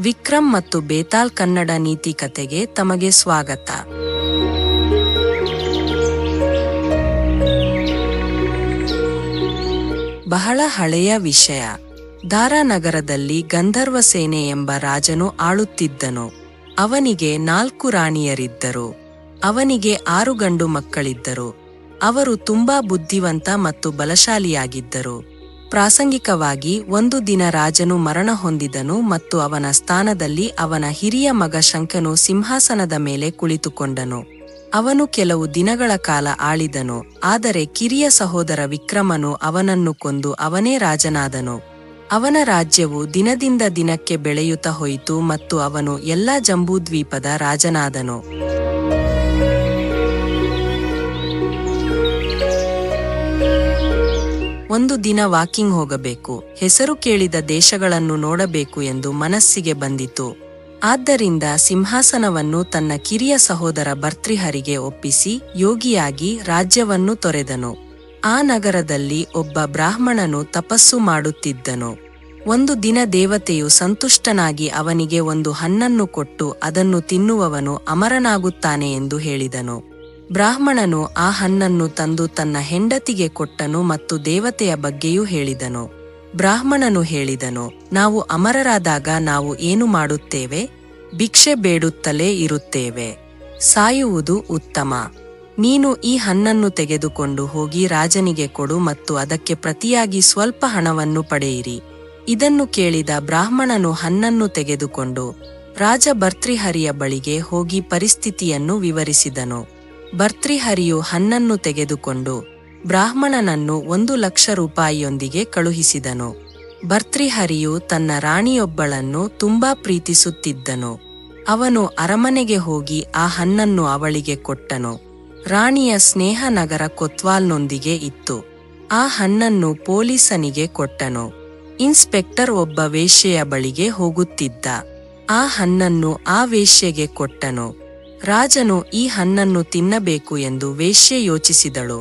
ವಿಕ್ರಮ್ ಮತ್ತು ಬೇತಾಲ್ ಕನ್ನಡ ನೀತಿ ಕಥೆಗೆ ತಮಗೆ ಸ್ವಾಗತ. ಬಹಳ ಹಳೆಯ ವಿಷಯ. ದಾರಾನಗರದಲ್ಲಿ ಗಂಧರ್ವ ಸೇನೆ ಎಂಬ ರಾಜನು ಆಳುತ್ತಿದ್ದನು. ಅವನಿಗೆ 4 ರಾಣಿಯರಿದ್ದರು. ಅವನಿಗೆ 6 ಗಂಡು ಮಕ್ಕಳಿದ್ದರು. ಅವರು ತುಂಬಾ ಬುದ್ಧಿವಂತ ಮತ್ತು ಬಲಶಾಲಿಯಾಗಿದ್ದರು. ಪ್ರಾಸಂಗಿಕವಾಗಿ ಒಂದು ದಿನ ರಾಜನು ಮರಣ ಹೊಂದಿದನು ಮತ್ತು ಅವನ ಸ್ಥಾನದಲ್ಲಿ ಅವನ ಹಿರಿಯ ಮಗ ಶಂಖನು ಸಿಂಹಾಸನದ ಮೇಲೆ ಕುಳಿತುಕೊಂಡನು. ಅವನು ಕೆಲವು ದಿನಗಳ ಕಾಲ ಆಳಿದನು, ಆದರೆ ಕಿರಿಯ ಸಹೋದರ ವಿಕ್ರಮನು ಅವನನ್ನು ಕೊಂದು ಅವನೇ ರಾಜನಾದನು. ಅವನ ರಾಜ್ಯವು ದಿನದಿಂದ ದಿನಕ್ಕೆ ಬೆಳೆಯುತ್ತಾ ಹೋಯಿತು ಮತ್ತು ಅವನು ಎಲ್ಲಾ ಜಂಬೂದ್ವೀಪದ ರಾಜನಾದನು. ಒಂದು ದಿನ ವಾಕಿಂಗ್ ಹೋಗಬೇಕು, ಹೆಸರು ಕೇಳಿದ ದೇಶಗಳನ್ನು ನೋಡಬೇಕು ಎಂದು ಮನಸ್ಸಿಗೆ ಬಂದಿತು. ಆದ್ದರಿಂದ ಸಿಂಹಾಸನವನ್ನು ತನ್ನ ಕಿರಿಯ ಸಹೋದರ ಭರ್ತೃಹರಿಗೆ ಒಪ್ಪಿಸಿ ಯೋಗಿಯಾಗಿ ರಾಜ್ಯವನ್ನು ತೊರೆದನು. ಆ ನಗರದಲ್ಲಿ ಒಬ್ಬ ಬ್ರಾಹ್ಮಣನು ತಪಸ್ಸು ಮಾಡುತ್ತಿದ್ದನು. ಒಂದು ದಿನ ದೇವತೆಯು ಸಂತುಷ್ಟನಾಗಿ ಅವನಿಗೆ ಒಂದು ಹಣ್ಣನ್ನು ಕೊಟ್ಟು ಅದನ್ನು ತಿನ್ನುವವನು ಅಮರನಾಗುತ್ತಾನೆ ಎಂದು ಹೇಳಿದನು. ಬ್ರಾಹ್ಮಣನು ಆ ಹಣ್ಣನ್ನು ತಂದು ತನ್ನ ಹೆಂಡತಿಗೆ ಕೊಟ್ಟನು ಮತ್ತು ದೇವತೆಯ ಬಗ್ಗೆಯೂ ಹೇಳಿದನು. ಬ್ರಾಹ್ಮಣನು ಹೇಳಿದನು, ನಾವು ಅಮರರಾದಾಗ ನಾವು ಏನು ಮಾಡುತ್ತೇವೆ? ಭಿಕ್ಷೆ ಬೇಡುತ್ತಲೇ ಇರುತ್ತೇವೆ. ಸಾಯುವುದು ಉತ್ತಮ. ನೀನು ಈ ಹಣ್ಣನ್ನು ತೆಗೆದುಕೊಂಡು ಹೋಗಿ ರಾಜನಿಗೆ ಕೊಡು ಮತ್ತು ಅದಕ್ಕೆ ಪ್ರತಿಯಾಗಿ ಸ್ವಲ್ಪ ಹಣವನ್ನು ಪಡೆಯಿರಿ. ಇದನ್ನು ಕೇಳಿದ ಬ್ರಾಹ್ಮಣನು ಹಣ್ಣನ್ನು ತೆಗೆದುಕೊಂಡು ರಾಜ ಭರ್ತೃಹರಿಯ ಬಳಿಗೆ ಹೋಗಿ ಪರಿಸ್ಥಿತಿಯನ್ನು ವಿವರಿಸಿದನು. ಭರ್ತೃಹರಿಯು ಹಣ್ಣನ್ನು ತೆಗೆದುಕೊಂಡು ಬ್ರಾಹ್ಮಣನನ್ನು 1,00,000 ರೂಪಾಯಿಯೊಂದಿಗೆ ಕಳುಹಿಸಿದನು. ಭರ್ತೃಹರಿಯು ತನ್ನ ರಾಣಿಯೊಬ್ಬಳನ್ನು ತುಂಬಾ ಪ್ರೀತಿಸುತ್ತಿದ್ದನು. ಅವನು ಅರಮನೆಗೆ ಹೋಗಿ ಆ ಹಣ್ಣನ್ನು ಅವಳಿಗೆ ಕೊಟ್ಟನು. ರಾಣಿಯ ಸ್ನೇಹ ನಗರ ಕೊತ್ವಾಲ್ನೊಂದಿಗೆ ಇತ್ತು. ಆ ಹಣ್ಣನ್ನು ಪೊಲೀಸನಿಗೆ ಕೊಟ್ಟನು. ಇನ್ಸ್ಪೆಕ್ಟರ್ ಒಬ್ಬ ವೇಶ್ಯೆಯ ಬಳಿಗೆ ಹೋಗುತ್ತಿದ್ದ. ಆ ಹಣ್ಣನ್ನು ಆ ವೇಶ್ಯೆಗೆ ಕೊಟ್ಟನು. ರಾಜನು ಈ ಹಣ್ಣನ್ನು ತಿನ್ನಬೇಕು ಎಂದು ವೇಶ್ಯೆ ಯೋಚಿಸಿದಳು.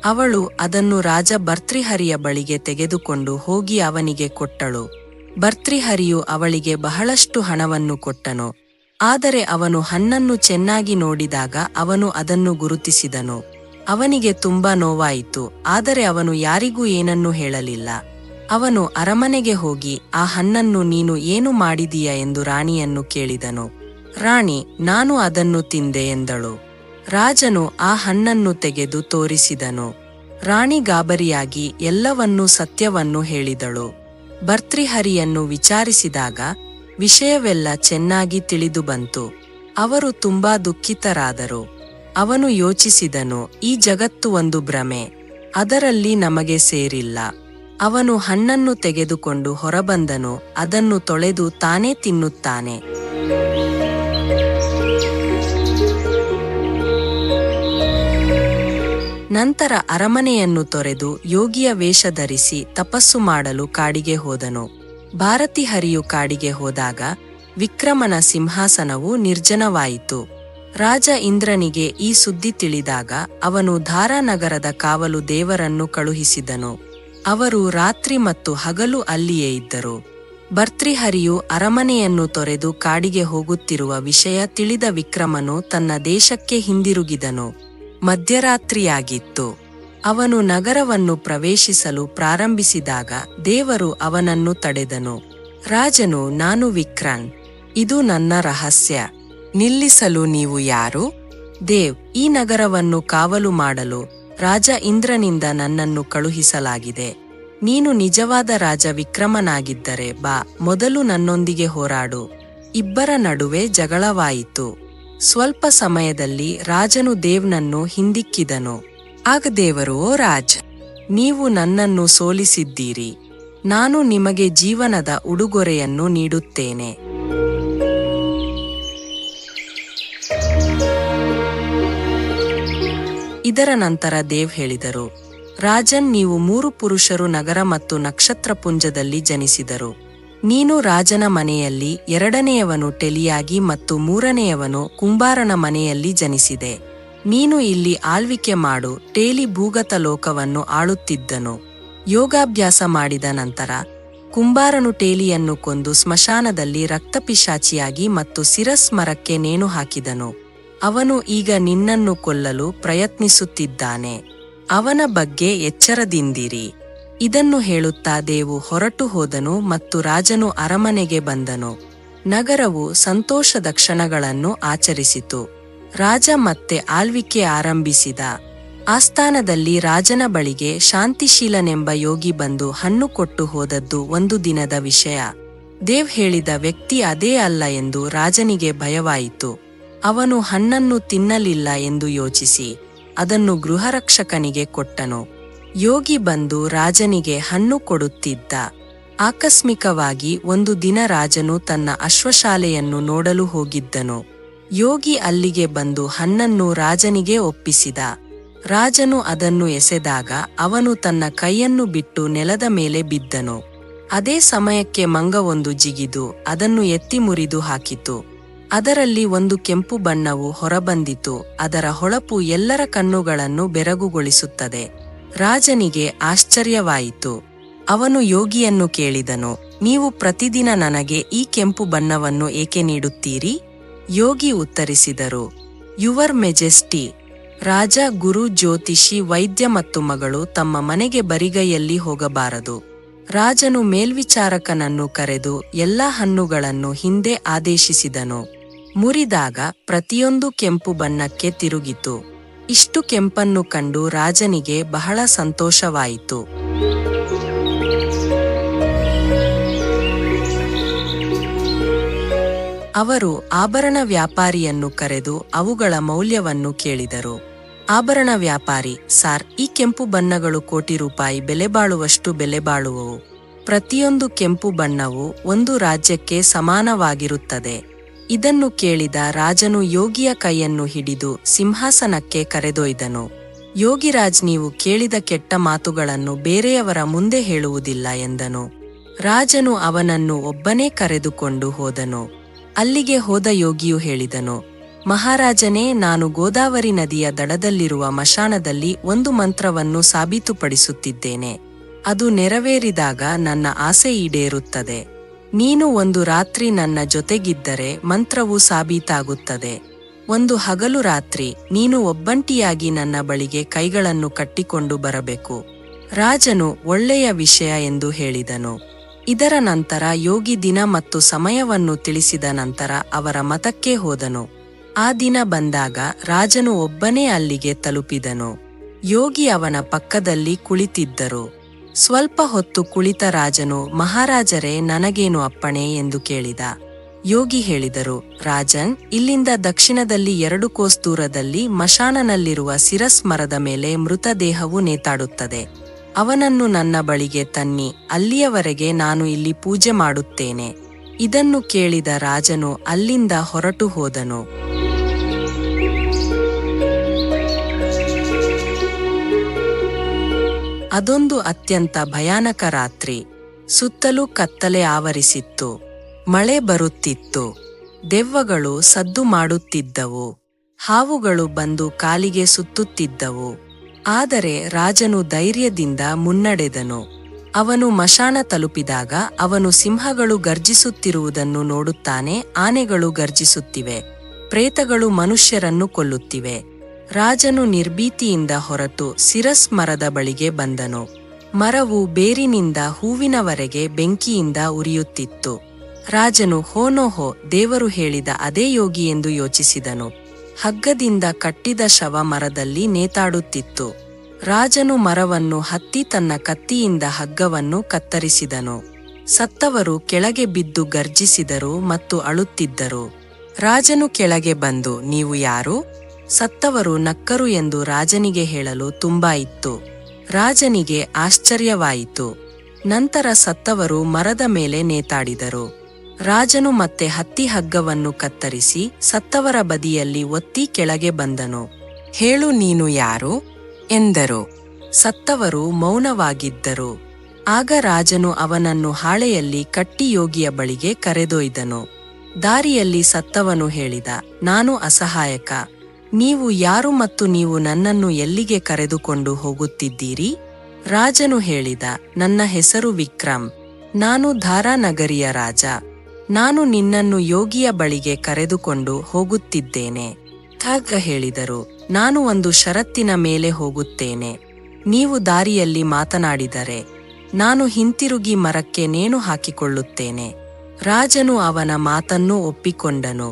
ಅವಳು ಅದನ್ನು ರಾಜ ಭರ್ತೃಹರಿಯ ಬಳಿಗೆ ತೆಗೆದುಕೊಂಡು ಹೋಗಿ ಅವನಿಗೆ ಕೊಟ್ಟಳು. ಭರ್ತೃಹರಿಯು ಅವಳಿಗೆ ಬಹಳಷ್ಟು ಹಣವನ್ನು ಕೊಟ್ಟನು. ಆದರೆ ಅವನು ಹಣ್ಣನ್ನು ಚೆನ್ನಾಗಿ ನೋಡಿದಾಗ ಅವನು ಅದನ್ನು ಗುರುತಿಸಿದನು. ಅವನಿಗೆ ತುಂಬಾ ನೋವಾಯಿತು, ಆದರೆ ಅವನು ಯಾರಿಗೂ ಏನನ್ನೂ ಹೇಳಲಿಲ್ಲ. ಅವನು ಅರಮನೆಗೆ ಹೋಗಿ ಆ ಹಣ್ಣನ್ನು ನೀನು ಏನು ಮಾಡಿದೀಯ ಎಂದು ರಾಣಿಯನ್ನು ಕೇಳಿದನು. ರಾಣಿ, ನಾನು ಅದನ್ನು ತಿಂದೆ ಎಂದಳು. ರಾಜನು ಆ ಹಣ್ಣನ್ನು ತೆಗೆದು ತೋರಿಸಿದನು. ರಾಣಿ ಗಾಬರಿಯಾಗಿ ಎಲ್ಲವನ್ನೂ ಸತ್ಯವನ್ನು ಹೇಳಿದಳು. ಭರ್ತೃಹರಿಯನ್ನು ವಿಚಾರಿಸಿದಾಗ ವಿಷಯವೆಲ್ಲ ಚೆನ್ನಾಗಿ ತಿಳಿದು ಬಂತು. ಅವರು ತುಂಬಾ ದುಃಖಿತರಾದರು. ಅವನು ಯೋಚಿಸಿದನು, ಈ ಜಗತ್ತು ಒಂದು ಭ್ರಮೆ, ಅದರಲ್ಲಿ ನಮಗೆ ಸೇರಿಲ್ಲ. ಅವನು ಹಣ್ಣನ್ನು ತೆಗೆದುಕೊಂಡು ಹೊರಬಂದನು. ಅದನ್ನು ತೊಳೆದು ತಾನೇ ತಿನ್ನುತ್ತಾನೆ. ನಂತರ ಅರಮನೆಯನ್ನು ತೊರೆದು ಯೋಗಿಯ ವೇಷ ಧರಿಸಿ ತಪಸ್ಸು ಮಾಡಲು ಕಾಡಿಗೆ ಹೋದನು. ಭಾರತೀಹರಿಯು ಕಾಡಿಗೆ ಹೋದಾಗ ವಿಕ್ರಮನ ಸಿಂಹಾಸನವು ನಿರ್ಜನವಾಯಿತು. ರಾಜ ಇಂದ್ರನಿಗೆ ಈ ಸುದ್ದಿ ತಿಳಿದಾಗ ಅವನು ದಾರಾನಗರದ ಕಾವಲು ದೇವರನ್ನು ಕಳುಹಿಸಿದನು. ಅವರು ರಾತ್ರಿ ಮತ್ತು ಹಗಲು ಅಲ್ಲಿಯೇ ಇದ್ದರು. ಭರ್ತೃಹರಿಯು ಅರಮನೆಯನ್ನು ತೊರೆದು ಕಾಡಿಗೆ ಹೋಗುತ್ತಿರುವ ವಿಷಯ ತಿಳಿದ ವಿಕ್ರಮನು ತನ್ನ ದೇಶಕ್ಕೆ ಹಿಂದಿರುಗಿದನು. ಮಧ್ಯರಾತ್ರಿಯಾಗಿತ್ತು. ಅವನು ನಗರವನ್ನು ಪ್ರವೇಶಿಸಲು ಪ್ರಾರಂಭಿಸಿದಾಗ ದೇವರು ಅವನನ್ನು ತಡೆದನು. ರಾಜನು, ನಾನು ವಿಕ್ರಮ್, ಇದು ನನ್ನ ರಹಸ್ಯ. ನಿಲ್ಲಿಸಲು ನೀವು ಯಾರು? ದೇವ್, ಈ ನಗರವನ್ನು ಕಾವಲು ಮಾಡಲು ರಾಜ ಇಂದ್ರನಿಂದ ನನ್ನನ್ನು ಕಳುಹಿಸಲಾಗಿದೆ. ನೀನು ನಿಜವಾದ ರಾಜ ವಿಕ್ರಮನಾಗಿದ್ದರೆ ಬಾ, ಮೊದಲು ನನ್ನೊಂದಿಗೆ ಹೋರಾಡು. ಇಬ್ಬರ ನಡುವೆ ಜಗಳವಾಯಿತು. ಸ್ವಲ್ಪ ಸಮಯದಲ್ಲಿ ರಾಜನು ದೇವ್ನನ್ನು ಹಿಂದಿಕ್ಕಿದನು. ಆಗ ದೇವರು, ಓ ರಾಜ್, ನೀವು ನನ್ನನ್ನು ಸೋಲಿಸಿದ್ದೀರಿ. ನಾನು ನಿಮಗೆ ಜೀವನದ ಉಡುಗೊರೆಯನ್ನು ನೀಡುತ್ತೇನೆ. ಇದರ ನಂತರ ದೇವ್ ಹೇಳಿದರು, ರಾಜನ್, ನೀವು 3 ಪುರುಷರು ನಗರ ಮತ್ತು ನಕ್ಷತ್ರಪುಂಜದಲ್ಲಿ ಜನಿಸಿದರು. ನೀನು ರಾಜನ ಮನೆಯಲ್ಲಿ, 2ನೇಯವನು ಟೆಲಿಯಾಗಿ ಮತ್ತು 3ನೇಯವನು ಕುಂಬಾರನ ಮನೆಯಲ್ಲಿ ಜನಿಸಿದೆ. ನೀನು ಇಲ್ಲಿ ಆಳ್ವಿಕೆ ಮಾಡು. ಟೇಲಿ ಭೂಗತ ಲೋಕವನ್ನು ಆಳುತ್ತಿದ್ದನು. ಯೋಗಾಭ್ಯಾಸ ಮಾಡಿದ ನಂತರ ಕುಂಬಾರನು ಟೇಲಿಯನ್ನು ಕೊಂದು ಸ್ಮಶಾನದಲ್ಲಿ ರಕ್ತಪಿಶಾಚಿಯಾಗಿ ಮತ್ತು ಸಿರಸ್ ಮರಕ್ಕೆ ನೇಣು ಹಾಕಿದನು. ಅವನು ಈಗ ನಿನ್ನನ್ನು ಕೊಲ್ಲಲು ಪ್ರಯತ್ನಿಸುತ್ತಿದ್ದಾನೆ. ಅವನ ಬಗ್ಗೆ ಎಚ್ಚರದಿಂದಿರಿ. ಇದನ್ನು ಹೇಳುತ್ತಾ ದೇವು ಹೊರಟು ಹೋದನು ಮತ್ತು ರಾಜನು ಅರಮನೆಗೆ ಬಂದನು. ನಗರವು ಸಂತೋಷದ ಕ್ಷಣಗಳನ್ನು ಆಚರಿಸಿತು. ರಾಜ ಮತ್ತೆ ಆಳ್ವಿಕೆ ಆರಂಭಿಸಿದ. ಆಸ್ಥಾನದಲ್ಲಿ ರಾಜನ ಬಳಿಗೆ ಶಾಂತಿಶೀಲನೆಂಬ ಯೋಗಿ ಬಂದು ಹಣ್ಣು ಕೊಟ್ಟು ಹೋದದ್ದು ಒಂದು ದಿನದ ವಿಷಯ. ದೇವ್ ಹೇಳಿದ ವ್ಯಕ್ತಿ ಅದೇ ಅಲ್ಲ ಎಂದು ರಾಜನಿಗೆ ಭಯವಾಯಿತು. ಅವನು ಹಣ್ಣನ್ನು ತಿನ್ನಲಿಲ್ಲ ಎಂದು ಯೋಚಿಸಿ ಅದನ್ನು ಗೃಹರಕ್ಷಕನಿಗೆ ಕೊಟ್ಟನು. ಯೋಗಿ ಬಂದು ರಾಜನಿಗೆ ಹಣ್ಣು ಕೊಡುತ್ತಿದ್ದ. ಆಕಸ್ಮಿಕವಾಗಿ ಒಂದು ದಿನ ರಾಜನು ತನ್ನ ಅಶ್ವಶಾಲೆಯನ್ನು ನೋಡಲು ಹೋಗಿದ್ದನು. ಯೋಗಿ ಅಲ್ಲಿಗೆ ಬಂದು ಹಣ್ಣನ್ನು ರಾಜನಿಗೆ ಒಪ್ಪಿಸಿದ. ರಾಜನು ಅದನ್ನು ಎಸೆದಾಗ ಅವನು ತನ್ನ ಕೈಯನ್ನು ಬಿಟ್ಟು ನೆಲದ ಮೇಲೆ ಬಿದ್ದನು. ಅದೇ ಸಮಯಕ್ಕೆ ಮಂಗವೊಂದು ಜಿಗಿದು ಅದನ್ನು ಎತ್ತಿ ಮುರಿದು ಹಾಕಿತು. ಅದರಲ್ಲಿ ಒಂದು ಕೆಂಪು ಬಣ್ಣವು ಹೊರಬಂದಿತು. ಅದರ ಹೊಳಪು ಎಲ್ಲರ ಕಣ್ಣುಗಳನ್ನು ಬೆರಗುಗೊಳಿಸುತ್ತದೆ. ರಾಜನಿಗೆ ಆಶ್ಚರ್ಯವಾಯಿತು. ಅವನು ಯೋಗಿಯನ್ನು ಕೇಳಿದನು, ನೀವು ಪ್ರತಿದಿನ ನನಗೆ ಈ ಕೆಂಪು ಬಣ್ಣವನ್ನು ಏಕೆ ನೀಡುತ್ತೀರಿ? ಯೋಗಿ ಉತ್ತರಿಸಿದರು, ಯುವರ್ ಮೆಜೆಸ್ಟಿ, ರಾಜ, ಗುರು, ಜ್ಯೋತಿಷಿ, ವೈದ್ಯ ಮತ್ತು ಮಗಳು ತಮ್ಮ ಮನೆಗೆ ಬರಿಗೈಯಲ್ಲಿ ಹೋಗಬಾರದು. ರಾಜನು ಮೇಲ್ವಿಚಾರಕನನ್ನು ಕರೆದು ಎಲ್ಲಾ ಹಣ್ಣುಗಳನ್ನು ಹಿಂದೆ ಆದೇಶಿಸಿದನು. ಮುರಿದಾಗ ಪ್ರತಿಯೊಂದು ಕೆಂಪು ಬಣ್ಣಕ್ಕೆ ತಿರುಗಿತು. ಇಷ್ಟು ಕೆಂಪನ್ನು ಕಂಡು ರಾಜನಿಗೆ ಬಹಳ ಸಂತೋಷವಾಯಿತು. ಅವರು ಆಭರಣ ವ್ಯಾಪಾರಿಯನ್ನು ಕರೆದು ಅವುಗಳ ಮೌಲ್ಯವನ್ನು ಕೇಳಿದರು. ಆಭರಣ ವ್ಯಾಪಾರಿ, ಸಾರ್, ಈ ಕೆಂಪು ಬಣ್ಣಗಳು ಕೋಟಿ ರೂಪಾಯಿ ಬೆಲೆ ಬಾಳುವಷ್ಟು ಬೆಲೆ ಬಾಳುವವು. ಪ್ರತಿಯೊಂದು ಕೆಂಪು ಬಣ್ಣವು ಒಂದು ರಾಜ್ಯಕ್ಕೆ ಸಮಾನವಾಗಿರುತ್ತದೆ. ಇದನ್ನು ಕೇಳಿದ ರಾಜನು ಯೋಗಿಯ ಕೈಯನ್ನು ಹಿಡಿದು ಸಿಂಹಾಸನಕ್ಕೆ ಕರೆದೊಯ್ದನು. ಯೋಗಿರಾಜ್, ನೀವು ಕೇಳಿದ ಕೆಟ್ಟ ಮಾತುಗಳನ್ನು ಬೇರೆಯವರ ಮುಂದೆ ಹೇಳುವುದಿಲ್ಲ ಎಂದನು. ರಾಜನು ಅವನನ್ನು ಒಬ್ಬನೇ ಕರೆದುಕೊಂಡು ಹೋದನು. ಅಲ್ಲಿಗೆ ಹೋದ ಯೋಗಿಯು ಹೇಳಿದನು, ಮಹಾರಾಜನೇ, ನಾನು ಗೋದಾವರಿ ನದಿಯ ದಡದಲ್ಲಿರುವ ಮಶಾಣದಲ್ಲಿ ಒಂದು ಮಂತ್ರವನ್ನು ಸಾಬೀತುಪಡಿಸುತ್ತಿದ್ದೇನೆ. ಅದು ನೆರವೇರಿದಾಗ ನನ್ನ ಆಸೆ ಈಡೇರುತ್ತದೆ. ನೀನು ಒಂದು ರಾತ್ರಿ ನನ್ನ ಜೊತೆಗಿದ್ದರೆ ಮಂತ್ರವು ಸಾಬೀತಾಗುತ್ತದೆ. ಒಂದು ಹಗಲು ರಾತ್ರಿ ನೀನು ಒಬ್ಬಂಟಿಯಾಗಿ ನನ್ನ ಬಳಿಗೆ ಕೈಗಳನ್ನು ಕಟ್ಟಿಕೊಂಡು ಬರಬೇಕು. ರಾಜನು ಒಳ್ಳೆಯ ವಿಷಯ ಎಂದು ಹೇಳಿದನು. ಇದರ ನಂತರ ಯೋಗಿ ದಿನ ಮತ್ತು ಸಮಯವನ್ನು ತಿಳಿಸಿದ ನಂತರ ಅವರ ಮತಕ್ಕೆ ಹೋದನು. ಆ ದಿನ ಬಂದಾಗ ರಾಜನು ಒಬ್ಬನೇ ಅಲ್ಲಿಗೆ ತಲುಪಿದನು. ಯೋಗಿ ಅವನ ಪಕ್ಕದಲ್ಲಿ ಕುಳಿತಿದ್ದರು. ಸ್ವಲ್ಪ ಹೊತ್ತು ಕುಳಿತ ರಾಜನು, ಮಹಾರಾಜರೇ, ನನಗೇನು ಅಪ್ಪಣೆ ಎಂದು ಕೇಳಿದ. ಯೋಗಿ ಹೇಳಿದರು, ರಾಜನ್, ಇಲ್ಲಿಂದ ದಕ್ಷಿಣದಲ್ಲಿ 2 ಕೋಸ್ ದೂರದಲ್ಲಿ ಮಶಾಣನಲ್ಲಿರುವ ಸಿರಸ್ ಮರದ ಮೇಲೆ ಮೃತದೇಹವು ನೇತಾಡುತ್ತದೆ. ಅವನನ್ನು ನನ್ನ ಬಳಿಗೆ ತನ್ನಿ. ಅಲ್ಲಿಯವರೆಗೆ ನಾನು ಇಲ್ಲಿ ಪೂಜೆ ಮಾಡುತ್ತೇನೆ. ಇದನ್ನು ಕೇಳಿದ ರಾಜನು ಅಲ್ಲಿಂದ ಹೊರಟು ಹೋದನು. ಅದೊಂದು ಅತ್ಯಂತ ಭಯಾನಕ ರಾತ್ರಿ. ಸುತ್ತಲೂ ಕತ್ತಲೆ ಆವರಿಸಿತ್ತು. ಮಳೆ ಬರುತ್ತಿತ್ತು. ದೆವ್ವಗಳು ಸದ್ದು ಮಾಡುತ್ತಿದ್ದವು. ಹಾವುಗಳು ಬಂದು ಕಾಲಿಗೆ ಸುತ್ತುತ್ತಿದ್ದವು. ಆದರೆ ರಾಜನು ಧೈರ್ಯದಿಂದ ಮುನ್ನಡೆದನು. ಅವನು ಮಶಾಣ ತಲುಪಿದಾಗ ಅವನು ಸಿಂಹಗಳು ಗರ್ಜಿಸುತ್ತಿರುವುದನ್ನು ನೋಡುತ್ತಾನೆ. ಆನೆಗಳು ಗರ್ಜಿಸುತ್ತಿವೆ. ಪ್ರೇತಗಳು ಮನುಷ್ಯರನ್ನು ಕೊಲ್ಲುತ್ತಿವೆ. ರಾಜನು ನಿರ್ಭೀತಿಯಿಂದ ಹೊರಟು ಸಿರಸ್ ಮರದ ಬಳಿಗೆ ಬಂದನು. ಮರವು ಬೇರಿನಿಂದ ಹೂವಿನವರೆಗೆ ಬೆಂಕಿಯಿಂದ ಉರಿಯುತ್ತಿತ್ತು. ರಾಜನು, ಹೋನೋಹೋ, ದೇವರು ಹೇಳಿದ ಅದೇ ಯೋಗಿ ಎಂದು ಯೋಚಿಸಿದನು. ಹಗ್ಗದಿಂದ ಕಟ್ಟಿದ ಶವ ಮರದಲ್ಲಿ ನೇತಾಡುತ್ತಿತ್ತು. ರಾಜನು ಮರವನ್ನು ಹತ್ತಿ ತನ್ನ ಕತ್ತಿಯಿಂದ ಹಗ್ಗವನ್ನು ಕತ್ತರಿಸಿದನು. ಸತ್ತವರು ಕೆಳಗೆ ಬಿದ್ದು ಗರ್ಜಿಸಿದರು ಮತ್ತು ಅಳುತ್ತಿದ್ದರು. ರಾಜನು ಕೆಳಗೆ ಬಂದು, ನೀವು ಯಾರು? ಸತ್ತವರು ನಕ್ಕರು ಎಂದು ರಾಜನಿಗೆ ಹೇಳಲು ತುಂಬಾ ಇತ್ತು. ರಾಜನಿಗೆ ಆಶ್ಚರ್ಯವಾಯಿತು. ನಂತರ ಸತ್ತವರು ಮರದ ಮೇಲೆ ನೇತಾಡಿದರು. ರಾಜನು ಮತ್ತೆ ಹತ್ತಿ ಹಗ್ಗವನ್ನು ಕತ್ತರಿಸಿ ಸತ್ತವರ ಬದಿಯಲ್ಲಿ ಒತ್ತಿ ಕೆಳಗೆ ಬಂದನು. ಹೇಳು, ನೀನು ಯಾರು ಎಂದರು. ಸತ್ತವರು ಮೌನವಾಗಿದ್ದರು. ಆಗ ರಾಜನು ಅವನನ್ನು ಹಾಳೆಯಲ್ಲಿ ಕಟ್ಟಿ ಯೋಗಿಯ ಬಳಿಗೆ ಕರೆದೊಯ್ದನು. ದಾರಿಯಲ್ಲಿ ಸತ್ತವನು ಹೇಳಿದ, ನಾನು ಅಸಹಾಯಕ. ನೀವು ಯಾರು ಮತ್ತು ನೀವು ನನ್ನನ್ನು ಎಲ್ಲಿಗೆ ಕರೆದುಕೊಂಡು ಹೋಗುತ್ತಿದ್ದೀರಿ? ರಾಜನು ಹೇಳಿದ, ನನ್ನ ಹೆಸರು ವಿಕ್ರಮ್. ನಾನು ಧಾರಾನಗರಿಯ ರಾಜ. ನಾನು ನಿನ್ನನ್ನು ಯೋಗಿಯ ಬಳಿಗೆ ಕರೆದುಕೊಂಡು ಹೋಗುತ್ತಿದ್ದೇನೆ. ಖಡ್ಗ ಹೇಳಿದರು, ನಾನು ಒಂದು ಷರತ್ತಿನ ಮೇಲೆ ಹೋಗುತ್ತೇನೆ. ನೀವು ದಾರಿಯಲ್ಲಿ ಮಾತನಾಡಿದರೆ ನಾನು ಹಿಂತಿರುಗಿ ಮರಕ್ಕೆ ನೇಣು ಹಾಕಿಕೊಳ್ಳುತ್ತೇನೆ. ರಾಜನು ಅವನ ಮಾತನ್ನು ಒಪ್ಪಿಕೊಂಡನು.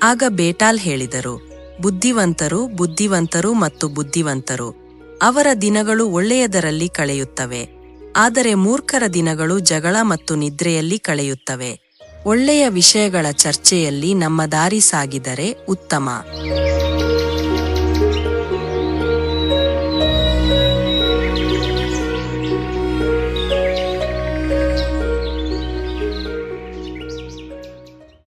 ಆಗ ಬೇಟಾಲ್ ಹೇಳಿದರು, ಬುದ್ಧಿವಂತರು ಬುದ್ಧಿವಂತರು ಮತ್ತು ಬುದ್ಧಿವಂತರು, ಅವರ ದಿನಗಳು ಒಳ್ಳೆಯದರಲ್ಲಿ ಕಳೆಯುತ್ತವೆ. ಆದರೆ ಮೂರ್ಖರ ದಿನಗಳು ಜಗಳ ಮತ್ತು ನಿದ್ರೆಯಲ್ಲಿ ಕಳೆಯುತ್ತವೆ. ಒಳ್ಳೆಯ ವಿಷಯಗಳ ಚರ್ಚೆಯಲ್ಲಿ ನಮ್ಮ ದಾರಿ ಸಾಗಿದರೆ ಉತ್ತಮ.